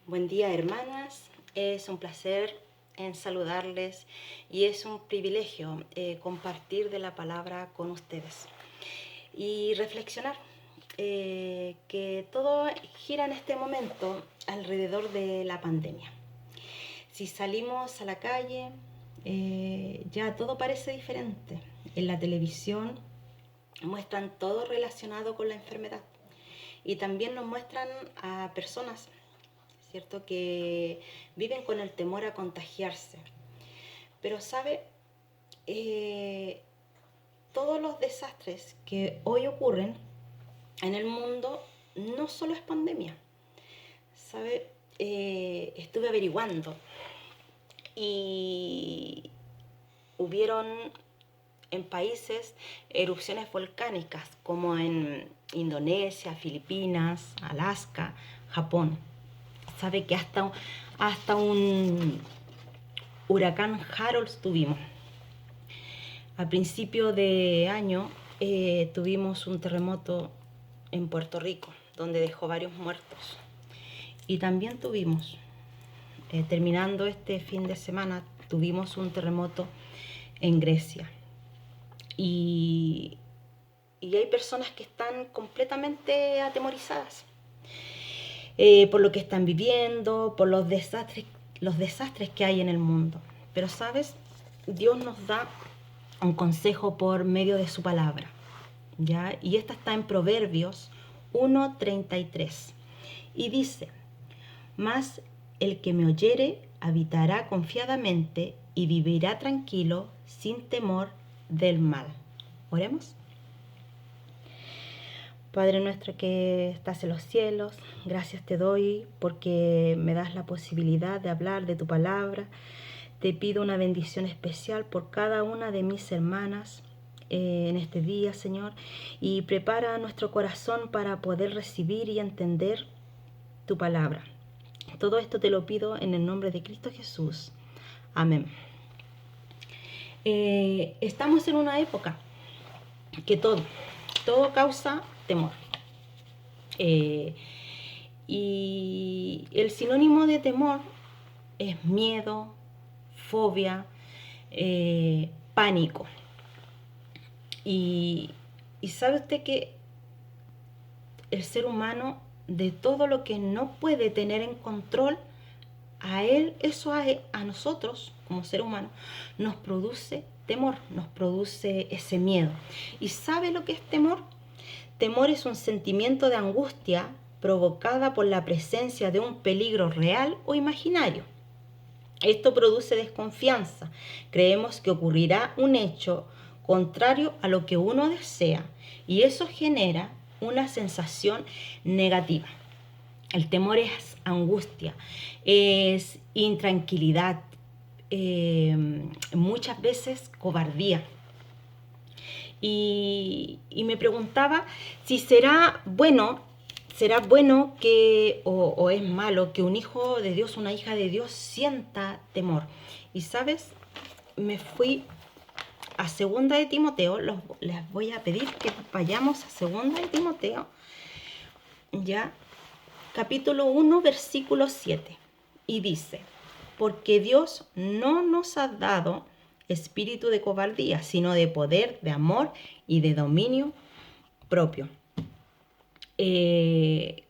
Buen día, hermanas. Es un placer en saludarles y es un privilegio compartir de la palabra con ustedes y reflexionar que todo gira en este momento alrededor de la pandemia. Si salimos a la calle, ya todo parece diferente. En la televisión muestran todo relacionado con la enfermedad y también nos muestran a personas, ¿cierto?, que viven con el temor a contagiarse. Pero sabe, eh, todos los desastres que hoy ocurren en el mundo no solo es pandemia. ¿Sabe? Estuve averiguando y hubieron en países erupciones volcánicas como en Indonesia, Filipinas, Alaska, Japón. Sabe que hasta un huracán Harold tuvimos. A principio de año tuvimos un terremoto en Puerto Rico, donde dejó varios muertos. Y también tuvimos, terminando este fin de semana, tuvimos un terremoto en Grecia. Y hay personas que están completamente atemorizadas por lo que están viviendo, por los desastres que hay en el mundo. Pero, ¿sabes? Dios nos da un consejo por medio de su palabra, ¿ya? Y esta está en Proverbios 1:33. Y dice: mas el que me oyere habitará confiadamente y vivirá tranquilo sin temor del mal. Oremos. Padre nuestro que estás en los cielos, gracias te doy porque me das la posibilidad de hablar de tu palabra. Te pido una bendición especial por cada una de mis hermanas en este día, Señor, y prepara nuestro corazón para poder recibir y entender tu palabra. Todo esto te lo pido en el nombre de Cristo Jesús. Amén. Estamos en una época que todo causa temor. Y el sinónimo de temor es miedo, fobia, pánico. Y sabe usted que el ser humano, de todo lo que no puede tener en control, a nosotros como ser humano nos produce temor, nos produce ese miedo. ¿Y sabe lo que es temor? Temor es un sentimiento de angustia provocada por la presencia de un peligro real o imaginario. Esto produce desconfianza. Creemos que ocurrirá un hecho contrario a lo que uno desea y eso genera una sensación negativa. El temor es angustia, es intranquilidad, muchas veces cobardía. Y me preguntaba si será bueno que, o es malo que un hijo de Dios, una hija de Dios sienta temor. Y sabes, me fui a Segunda de Timoteo. Les voy a pedir que vayamos a Segunda de Timoteo, ya, capítulo 1, versículo 7. Y dice: porque Dios no nos ha dado espíritu de cobardía, sino de poder, de amor y de dominio propio. El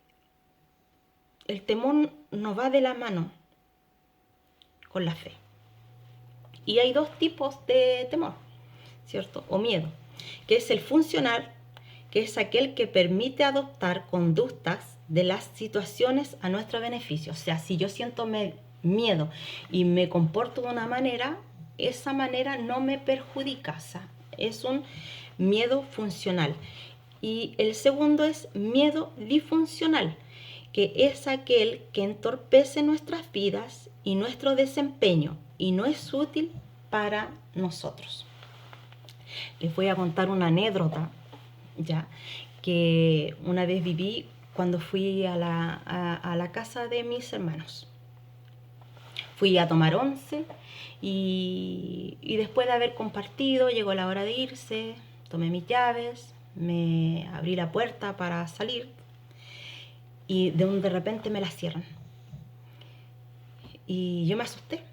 temor no va de la mano con la fe. Y hay dos tipos de temor, ¿cierto? O miedo, que es el funcional, que es aquel que permite adoptar conductas de las situaciones a nuestro beneficio. O sea, si yo siento miedo y me comporto de una manera, esa manera no me perjudica. O sea, es un miedo funcional. Y el segundo es miedo disfuncional, que es aquel que entorpece nuestras vidas y nuestro desempeño y no es útil para nosotros. Les voy a contar una anécdota, ya, que una vez viví cuando fui a la casa de mis hermanos. Fui a tomar once y después de haber compartido, llegó la hora de irse, tomé mis llaves, me abrí la puerta para salir y de repente me la cierran. y yo me asusté.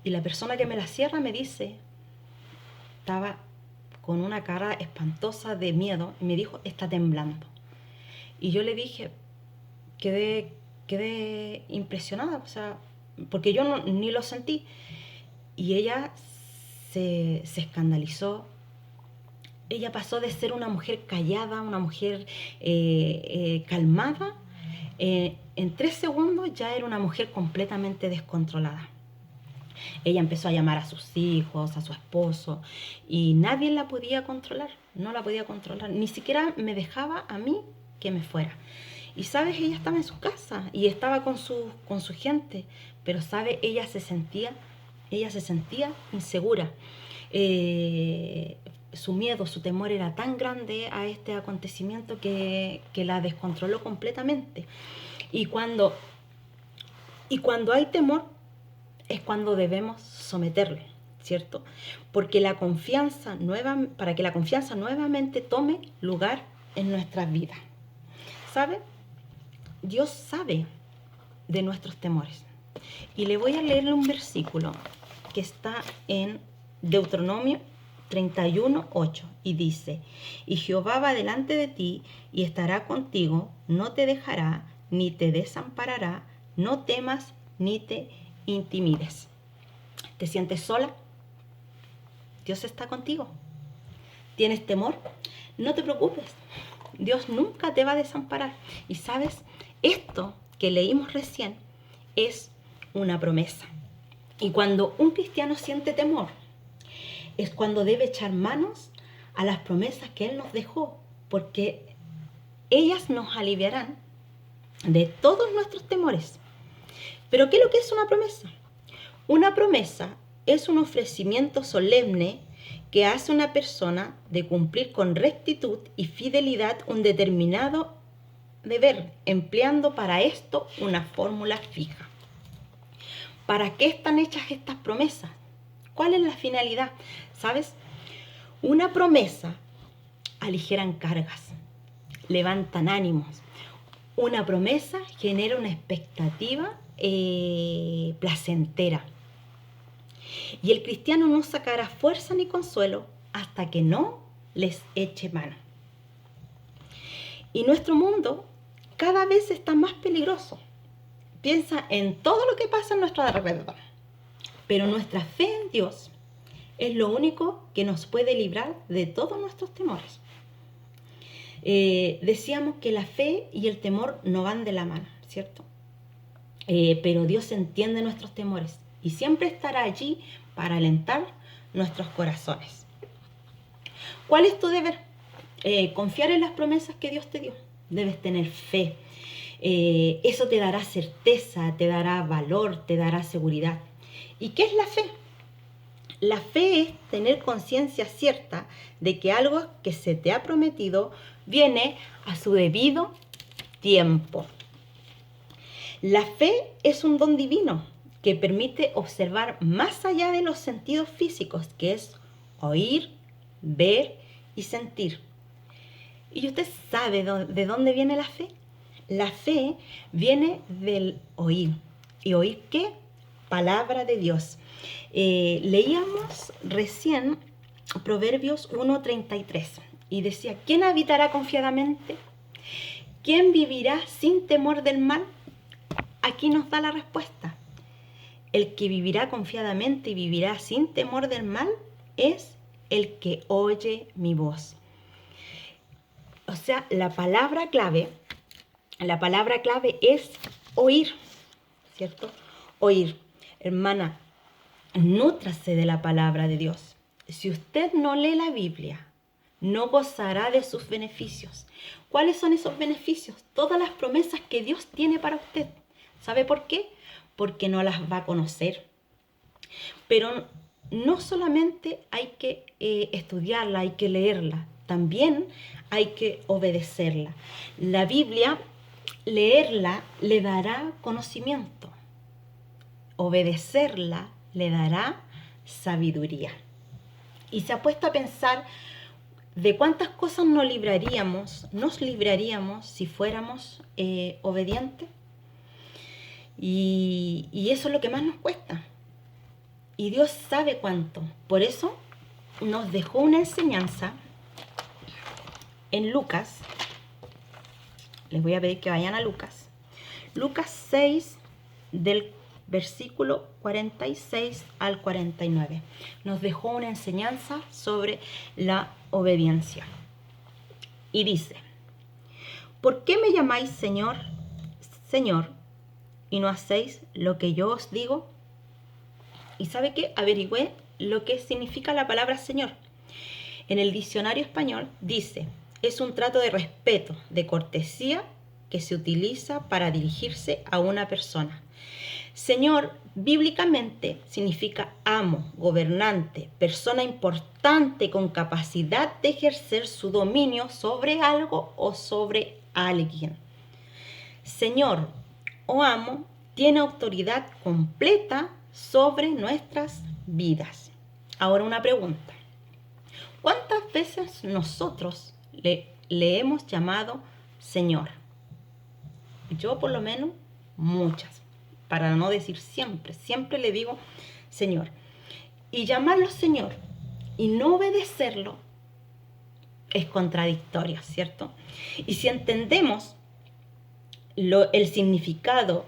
Y la persona que me la cierra me dice, estaba con una cara espantosa de miedo, y me dijo, está temblando. Y yo le dije, quedé impresionada, o sea, porque yo ni lo sentí. Y ella se escandalizó. Ella pasó de ser una mujer callada, una mujer calmada. En 3 segundos ya era una mujer completamente descontrolada. Ella empezó a llamar a sus hijos, a su esposo, y nadie la podía controlar, no la podía controlar, ni siquiera me dejaba a mí que me fuera. Y sabes, ella estaba en su casa y estaba con su gente, pero sabes, ella se sentía insegura. Su miedo, su temor era tan grande a este acontecimiento que la descontroló completamente. Y cuando hay temor, es cuando debemos someterlo, ¿cierto? Porque para que la confianza nuevamente tome lugar en nuestras vidas. ¿Sabe? Dios sabe de nuestros temores. Y le voy a leerle un versículo que está en Deuteronomio 31:8 y dice: y Jehová va delante de ti y estará contigo, no te dejará ni te desamparará, no temas ni te intimides. ¿Te sientes sola? Dios está contigo. ¿Tienes temor? No te preocupes. Dios nunca te va a desamparar. Y sabes, esto que leímos recién es una promesa. Y cuando un cristiano siente temor, es cuando debe echar manos a las promesas que Él nos dejó, porque ellas nos aliviarán de todos nuestros temores. Pero ¿qué es lo que es una promesa? Una promesa es un ofrecimiento solemne que hace una persona de cumplir con rectitud y fidelidad un determinado deber, empleando para esto una fórmula fija. ¿Para qué están hechas estas promesas? ¿Cuál es la finalidad? ¿Sabes? Una promesa aligeran cargas, levantan ánimos. Una promesa genera una expectativa placentera. Y el cristiano no sacará fuerza ni consuelo hasta que no les eche mano. Y nuestro mundo cada vez está más peligroso. Piensa en todo lo que pasa en nuestro alrededor. Pero nuestra fe en Dios es lo único que nos puede librar de todos nuestros temores. Decíamos que la fe y el temor no van de la mano, ¿cierto? Pero Dios entiende nuestros temores y siempre estará allí para alentar nuestros corazones. ¿Cuál es tu deber? Confiar en las promesas que Dios te dio. Debes tener fe. Eso te dará certeza, te dará valor, te dará seguridad. ¿Y qué es la fe? La fe es tener conciencia cierta de que algo que se te ha prometido viene a su debido tiempo. La fe es un don divino que permite observar más allá de los sentidos físicos, que es oír, ver y sentir. ¿Y usted sabe de dónde viene la fe? La fe viene del oír. ¿Y oír qué? Palabra de Dios. Leíamos recién Proverbios 1:33 y decía: ¿quién habitará confiadamente? ¿Quién vivirá sin temor del mal? Aquí nos da la respuesta. El que vivirá confiadamente y vivirá sin temor del mal es el que oye mi voz. O sea, la palabra clave es oír, ¿cierto? Oír. Hermana, nútrase de la palabra de Dios. Si usted no lee la Biblia, no gozará de sus beneficios. ¿Cuáles son esos beneficios? Todas las promesas que Dios tiene para usted. ¿Sabe por qué? Porque no las va a conocer. Pero no solamente hay que estudiarla, hay que leerla, también hay que obedecerla. La Biblia, leerla le dará conocimiento. Obedecerla le dará sabiduría. Y se ha puesto a pensar de cuántas cosas nos libraríamos si fuéramos obedientes. Y eso es lo que más nos cuesta. Y Dios sabe cuánto. Por eso nos dejó una enseñanza en Lucas. Les voy a pedir que vayan a Lucas. Lucas 6, del versículo 46 al 49. Nos dejó una enseñanza sobre la obediencia. Y dice: ¿por qué me llamáis Señor, Señor, y no hacéis lo que yo os digo? ¿Y sabe qué? Averigüé lo que significa la palabra Señor. En el diccionario español dice: es un trato de respeto, de cortesía que se utiliza para dirigirse a una persona. Señor, bíblicamente, significa amo, gobernante, persona importante con capacidad de ejercer su dominio sobre algo o sobre alguien. Señor o amo tiene autoridad completa sobre nuestras vidas. Ahora una pregunta. ¿Cuántas veces nosotros le hemos llamado Señor? Yo por lo menos muchas, para no decir siempre. Siempre le digo Señor. Y llamarlo Señor y no obedecerlo es contradictorio, ¿cierto? Y si entendemos el significado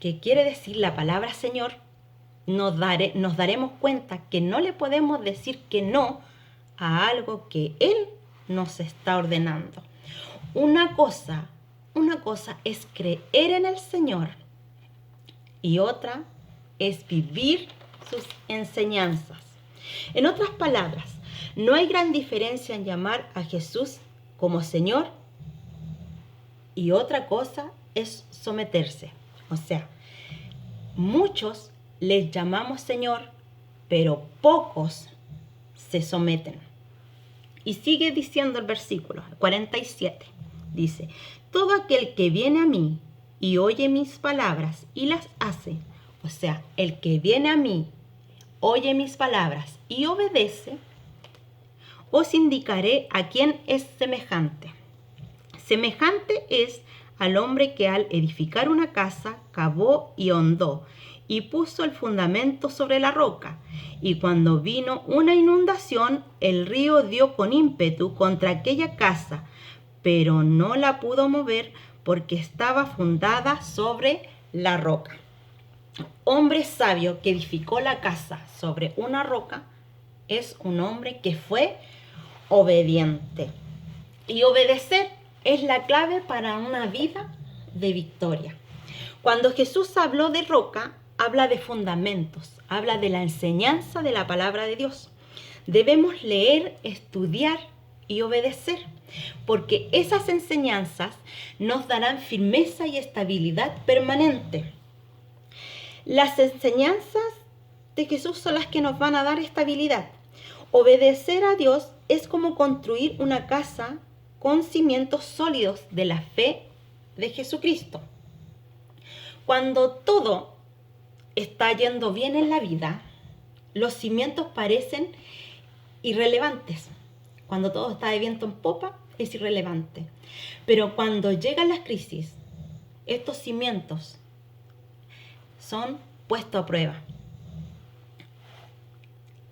que quiere decir la palabra Señor, nos daremos cuenta que no le podemos decir que no a algo que Él nos está ordenando. Una cosa es creer en el Señor y otra es vivir sus enseñanzas. En otras palabras, no hay gran diferencia en llamar a Jesús como Señor y otra cosa es someterse. O sea, muchos les llamamos Señor, pero pocos se someten. Y sigue diciendo el versículo 47. Dice: todo aquel que viene a mí y oye mis palabras y las hace, o sea, el que viene a mí, oye mis palabras y obedece, os indicaré a quién es semejante. Semejante es al hombre que al edificar una casa cavó y hondó y puso el fundamento sobre la roca. Y cuando vino una inundación, el río dio con ímpetu contra aquella casa, pero no la pudo mover porque estaba fundada sobre la roca. Hombre sabio que edificó la casa sobre una roca es un hombre que fue obediente. Y obedecer es la clave para una vida de victoria. Cuando Jesús habló de roca, habla de fundamentos, habla de la enseñanza de la palabra de Dios. Debemos leer, estudiar y obedecer, porque esas enseñanzas nos darán firmeza y estabilidad permanente. Las enseñanzas de Jesús son las que nos van a dar estabilidad. Obedecer a Dios es como construir una casa con cimientos sólidos de la fe de Jesucristo. Cuando todo está yendo bien en la vida, los cimientos parecen irrelevantes. Cuando todo está de viento en popa, es irrelevante. Pero cuando llegan las crisis, estos cimientos son puestos a prueba.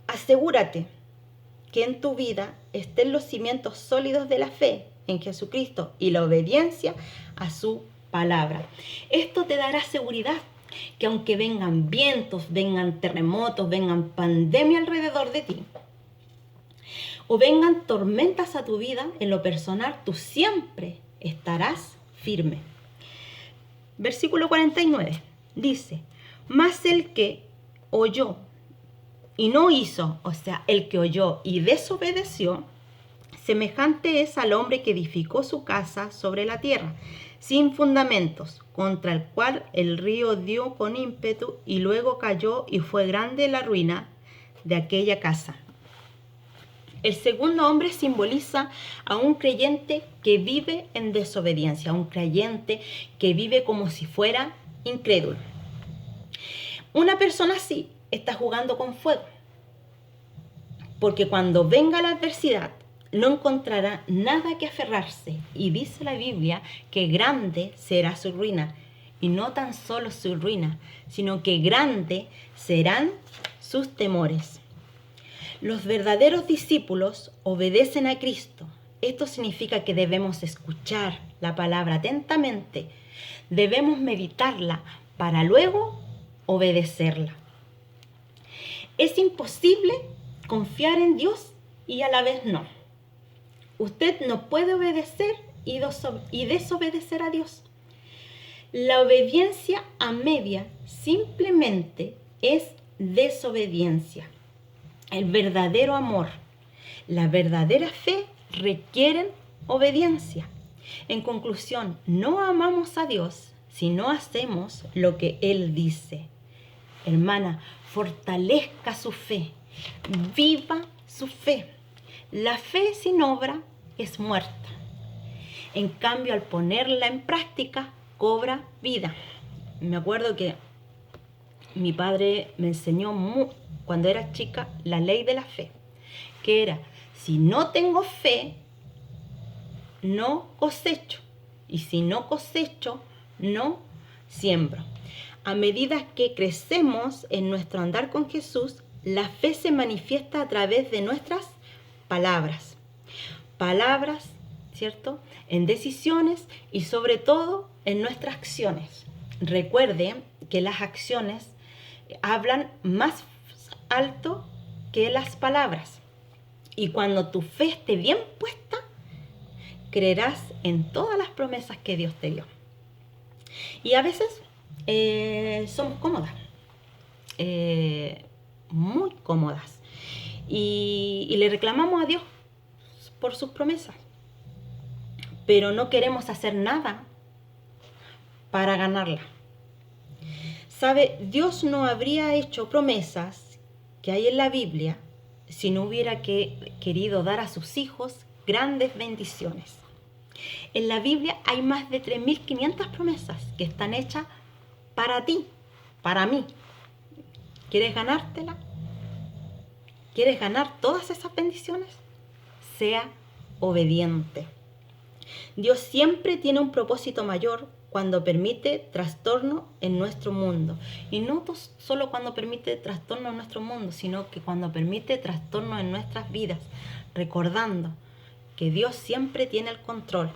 Asegúrate que en tu vida estén los cimientos sólidos de la fe en Jesucristo y la obediencia a su palabra. Esto te dará seguridad que aunque vengan vientos, vengan terremotos, vengan pandemia alrededor de ti, o vengan tormentas a tu vida, en lo personal, tú siempre estarás firme. Versículo 49 dice: mas el que oyó y no hizo, o sea, el que oyó y desobedeció, semejante es al hombre que edificó su casa sobre la tierra, sin fundamentos, contra el cual el río dio con ímpetu y luego cayó y fue grande la ruina de aquella casa. El segundo hombre simboliza a un creyente que vive en desobediencia, a un creyente que vive como si fuera incrédulo. Una persona así está jugando con fuego, porque cuando venga la adversidad no encontrará nada que aferrarse, y dice la Biblia que grande será su ruina. y no tan solo su ruina, sino que grande serán sus temores. Los verdaderos discípulos obedecen a Cristo. Esto significa que debemos escuchar la palabra atentamente, debemos meditarla para luego obedecerla. Es imposible confiar en Dios y a la vez no. Usted no puede obedecer y desobedecer a Dios. La obediencia a media simplemente es desobediencia. El verdadero amor, la verdadera fe requieren obediencia. En conclusión, no amamos a Dios si no hacemos lo que Él dice. Hermana, fortalezca su fe, viva su fe. La fe sin obra es muerta. En cambio, al ponerla en práctica, cobra vida. Me acuerdo que mi padre me enseñó cuando era chica la ley de la fe, que era, si no tengo fe, no cosecho. Y si no cosecho, no siembro. A medida que crecemos en nuestro andar con Jesús, la fe se manifiesta a través de nuestras palabras. Palabras, ¿cierto? En decisiones y sobre todo en nuestras acciones. Recuerde que las acciones hablan más alto que las palabras. Y cuando tu fe esté bien puesta, creerás en todas las promesas que Dios te dio. Y a veces somos cómodas, muy cómodas. Y le reclamamos a Dios por sus promesas. Pero no queremos hacer nada para ganarla. ¿Sabe? Dios no habría hecho promesas que hay en la Biblia si no hubiera querido dar a sus hijos grandes bendiciones. En la Biblia hay más de 3.500 promesas que están hechas para ti, para mí. ¿Quieres ganártela? ¿Quieres ganar todas esas bendiciones? Sea obediente. Dios siempre tiene un propósito mayor cuando permite trastorno en nuestro mundo. Y no solo cuando permite trastorno en nuestro mundo, sino que cuando permite trastorno en nuestras vidas, recordando que Dios siempre tiene el control.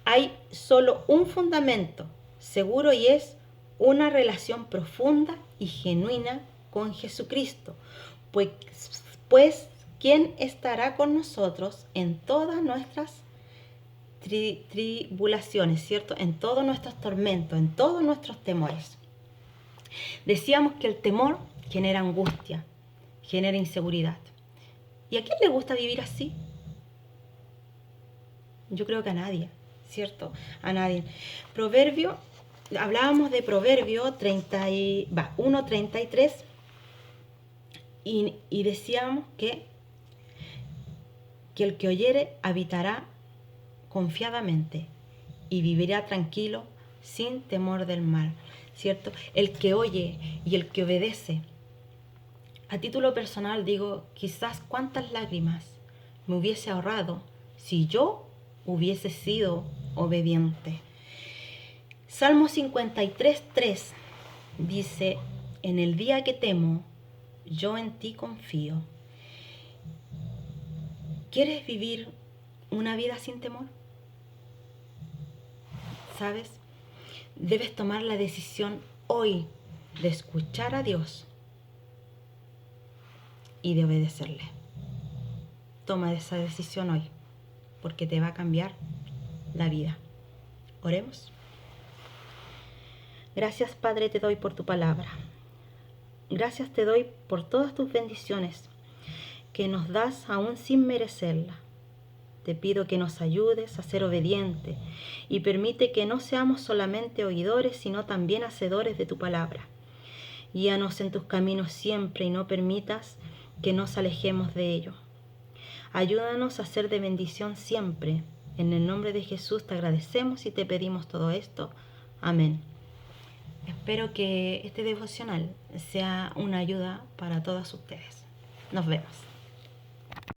Hay solo un fundamento seguro y es una relación profunda y genuina con Jesucristo. Pues ¿quién estará con nosotros en todas nuestras tribulaciones, ¿cierto? En todos nuestros tormentos, en todos nuestros temores. Decíamos que el temor genera angustia, genera inseguridad. ¿Y a quién le gusta vivir así? Yo creo que a nadie, ¿cierto? A nadie. Hablábamos de Proverbio 1:33 y decíamos que el que oyere habitará confiadamente y vivirá tranquilo sin temor del mal, ¿cierto? El que oye y el que obedece. A título personal digo, quizás cuántas lágrimas me hubiese ahorrado si yo hubiese sido obediente. Salmo 53:3 dice, en el día que temo, yo en ti confío. ¿Quieres vivir una vida sin temor? ¿Sabes? Debes tomar la decisión hoy de escuchar a Dios y de obedecerle. Toma esa decisión hoy, porque te va a cambiar la vida. Oremos. Gracias, Padre, te doy por tu palabra. Gracias te doy por todas tus bendiciones que nos das aún sin merecerla. Te pido que nos ayudes a ser obedientes y permite que no seamos solamente oidores, sino también hacedores de tu palabra. Guíanos en tus caminos siempre y no permitas que nos alejemos de ello. Ayúdanos a ser de bendición siempre. En el nombre de Jesús te agradecemos y te pedimos todo esto. Amén. Espero que este devocional sea una ayuda para todas ustedes. Nos vemos.